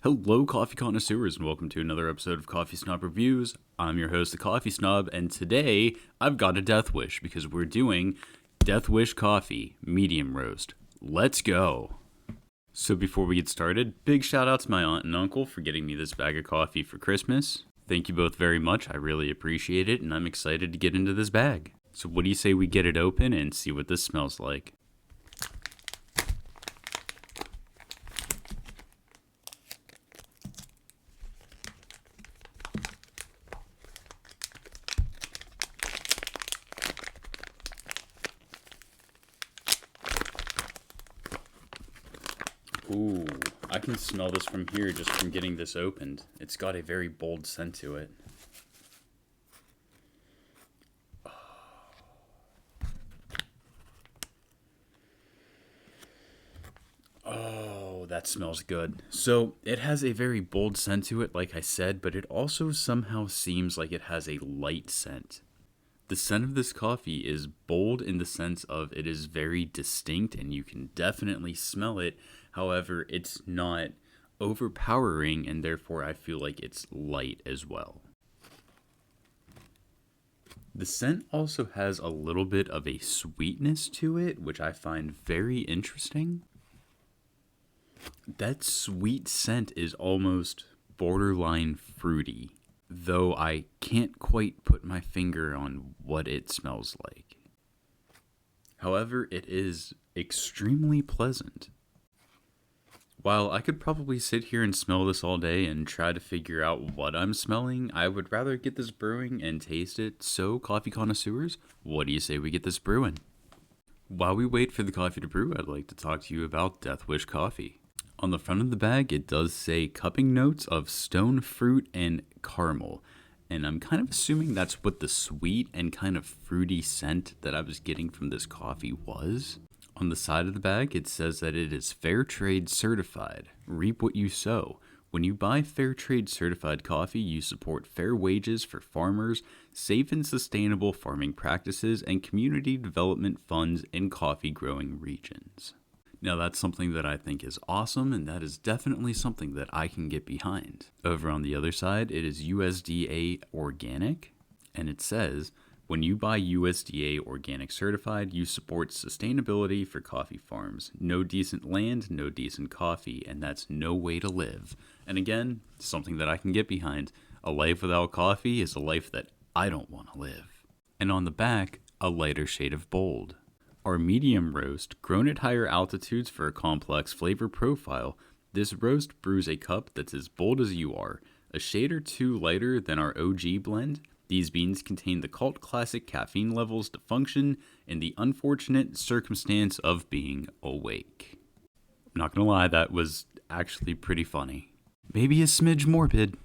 Hello, coffee connoisseurs, and welcome to another episode of Coffee Snob Reviews. I'm your host, the Coffee Snob, and today I've got a death wish because we're doing Death Wish Coffee Medium Roast. Let's go! So before we get started, big shout out to my aunt and uncle for getting me this bag of coffee for Christmas. Thank you both very much. I really appreciate it, and I'm excited to get into this bag. So what do you say we get it open and see what this smells like? Ooh, I can smell this from here just from getting this opened. It's got a very bold scent to it. Oh, that smells good. So it has a very bold scent to it, like I said, but it also somehow seems like it has a light scent. The scent of this coffee is bold in the sense of it is very distinct and you can definitely smell it. However, it's not overpowering and therefore I feel like it's light as well. The scent also has a little bit of a sweetness to it, which I find very interesting. That sweet scent is almost borderline fruity, though I can't quite put my finger on what it smells like. However, it is extremely pleasant. While I could probably sit here and smell this all day and try to figure out what I'm smelling, I would rather get this brewing and taste it. So, coffee connoisseurs, what do you say we get this brewing? While we wait for the coffee to brew, I'd like to talk to you about Death Wish Coffee. On the front of the bag, it does say cupping notes of stone fruit and caramel. And I'm kind of assuming that's what the sweet and kind of fruity scent that I was getting from this coffee was. On the side of the bag, it says that it is Fair Trade certified. Reap what you sow. When you buy Fair Trade certified coffee, you support fair wages for farmers, safe and sustainable farming practices, and community development funds in coffee growing regions. Now that's something that I think is awesome, and that is definitely something that I can get behind. Over on the other side, it is USDA organic, and it says, when you buy USDA organic certified, you support sustainability for coffee farms. No decent land, no decent coffee, and that's no way to live. And again, something that I can get behind. A life without coffee is a life that I don't want to live. And on the back, a lighter shade of bold. Our medium roast, grown at higher altitudes for a complex flavor profile, this roast brews a cup that's as bold as you are, a shade or two lighter than our OG blend. These beans contain the cult classic caffeine levels to function in the unfortunate circumstance of being awake. I'm not gonna lie, that was actually pretty funny. Maybe a smidge morbid,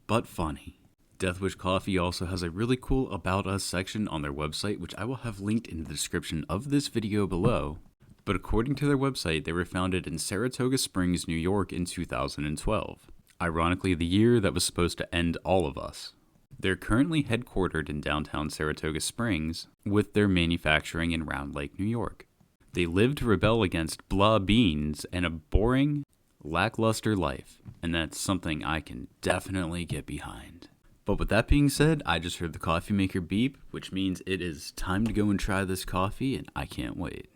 but funny. Death Wish Coffee also has a really cool About Us section on their website, which I will have linked in the description of this video below. But according to their website, they were founded in Saratoga Springs, New York in 2012. Ironically, the year that was supposed to end all of us. They're currently headquartered in downtown Saratoga Springs, with their manufacturing in Round Lake, New York. They live to rebel against blah beans and a boring, lackluster life, and that's something I can definitely get behind. But with that being said, I just heard the coffee maker beep, which means it is time to go and try this coffee, and I can't wait.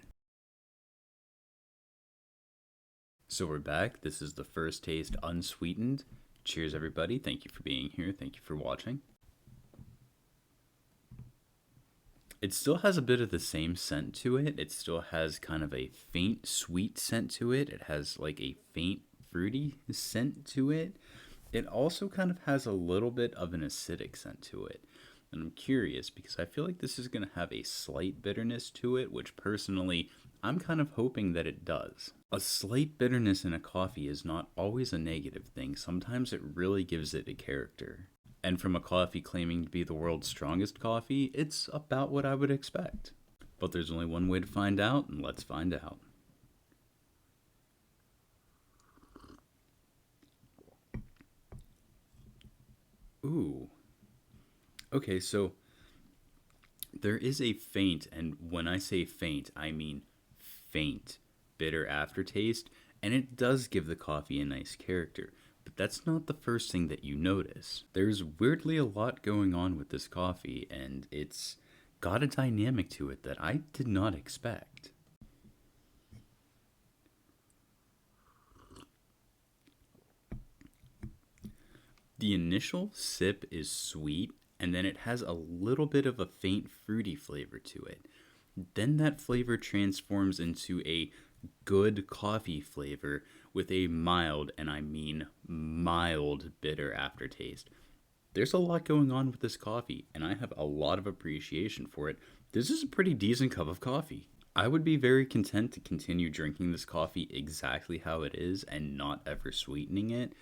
So we're back. This is the first taste unsweetened. Cheers, everybody. Thank you for being here. Thank you for watching. It still has a bit of the same scent to it. It still has kind of a faint sweet scent to it. It has like a faint fruity scent to it. It also kind of has a little bit of an acidic scent to it. And I'm curious because I feel like this is going to have a slight bitterness to it, which personally, I'm kind of hoping that it does. A slight bitterness in a coffee is not always a negative thing. Sometimes it really gives it a character. And from a coffee claiming to be the world's strongest coffee, it's about what I would expect. But there's only one way to find out, and let's find out. Ooh. Okay, so there is a faint, and when I say faint, I mean faint, bitter aftertaste, and it does give the coffee a nice character. But that's not the first thing that you notice. There's weirdly a lot going on with this coffee, and it's got a dynamic to it that I did not expect. The initial sip is sweet, and then it has a little bit of a faint fruity flavor to it. Then that flavor transforms into a good coffee flavor with a mild, and I mean mild, bitter aftertaste. There's a lot going on with this coffee, and I have a lot of appreciation for it. This is a pretty decent cup of coffee. I would be very content to continue drinking this coffee exactly how it is and not ever sweetening it,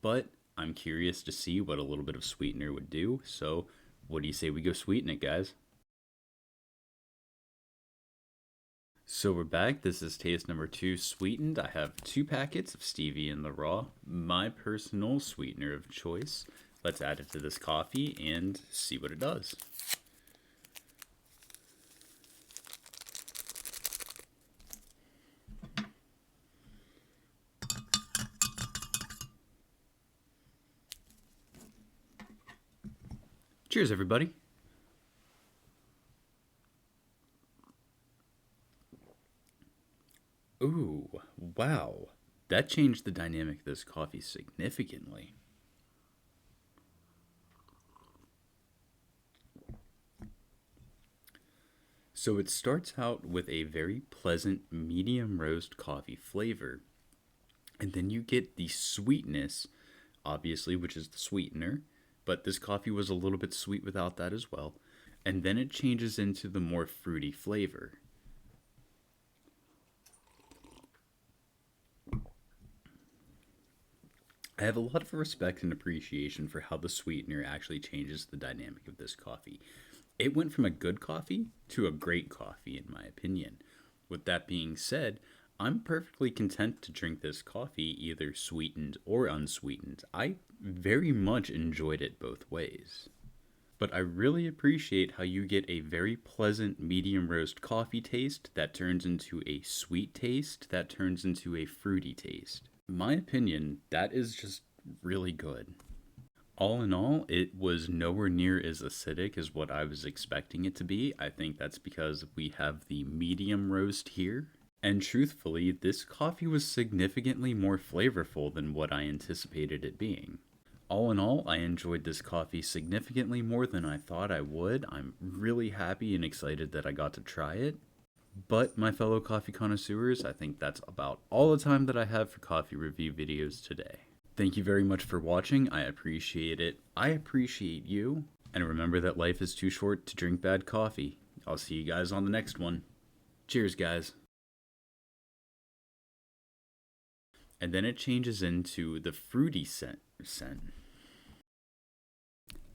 but I'm curious to see what a little bit of sweetener would do, so what do you say we go sweeten it, guys? So we're back. This is taste number 2, Sweetened. I have 2 packets of stevia in the raw, my personal sweetener of choice. Let's add it to this coffee and see what it does. Cheers, everybody. Ooh, wow. That changed the dynamic of this coffee significantly. So it starts out with a very pleasant medium roast coffee flavor. And then you get the sweetness, obviously, which is the sweetener. But this coffee was a little bit sweet without that as well. And then it changes into the more fruity flavor. I have a lot of respect and appreciation for how the sweetener actually changes the dynamic of this coffee. It went from a good coffee to a great coffee, in my opinion. With that being said, I'm perfectly content to drink this coffee either sweetened or unsweetened. I very much enjoyed it both ways. But I really appreciate how you get a very pleasant medium roast coffee taste that turns into a sweet taste that turns into a fruity taste. In my opinion, that is just really good. All in all, it was nowhere near as acidic as what I was expecting it to be. I think that's because we have the medium roast here. And truthfully, this coffee was significantly more flavorful than what I anticipated it being. All in all, I enjoyed this coffee significantly more than I thought I would. I'm really happy and excited that I got to try it. But my fellow coffee connoisseurs, I think that's about all the time that I have for coffee review videos today. Thank you very much for watching. I appreciate it. I appreciate you. And remember that life is too short to drink bad coffee. I'll see you guys on the next one. Cheers, guys. And then it changes into the fruity scent.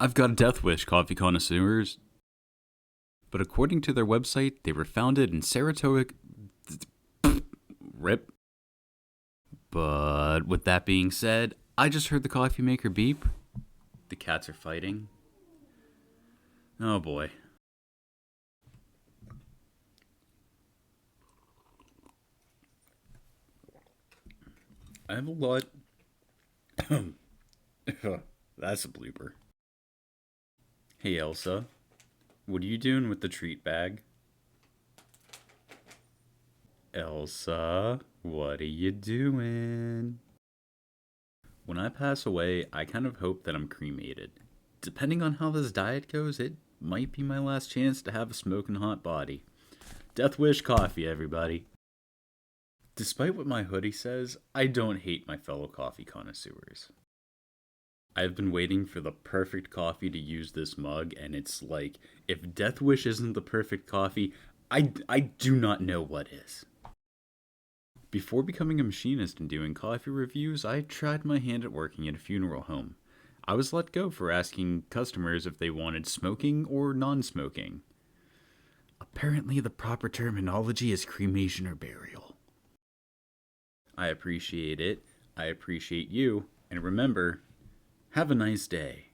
I've got a death wish, coffee connoisseurs. But according to their website, they were founded in Saratoga. Rip. But with that being said, I just heard the coffee maker beep. The cats are fighting. Oh boy. I have a lot. That's a blooper. Hey Elsa, what are you doing with the treat bag? Elsa, what are you doing? When I pass away, I kind of hope that I'm cremated. Depending on how this diet goes, it might be my last chance to have a smoking hot body. Death wish coffee, everybody. Despite what my hoodie says, I don't hate my fellow coffee connoisseurs. I've been waiting for the perfect coffee to use this mug, and it's like, if Death Wish isn't the perfect coffee, I do not know what is. Before becoming a machinist and doing coffee reviews, I tried my hand at working at a funeral home. I was let go for asking customers if they wanted smoking or non-smoking. Apparently the proper terminology is cremation or burial. I appreciate it, I appreciate you, and remember, have a nice day.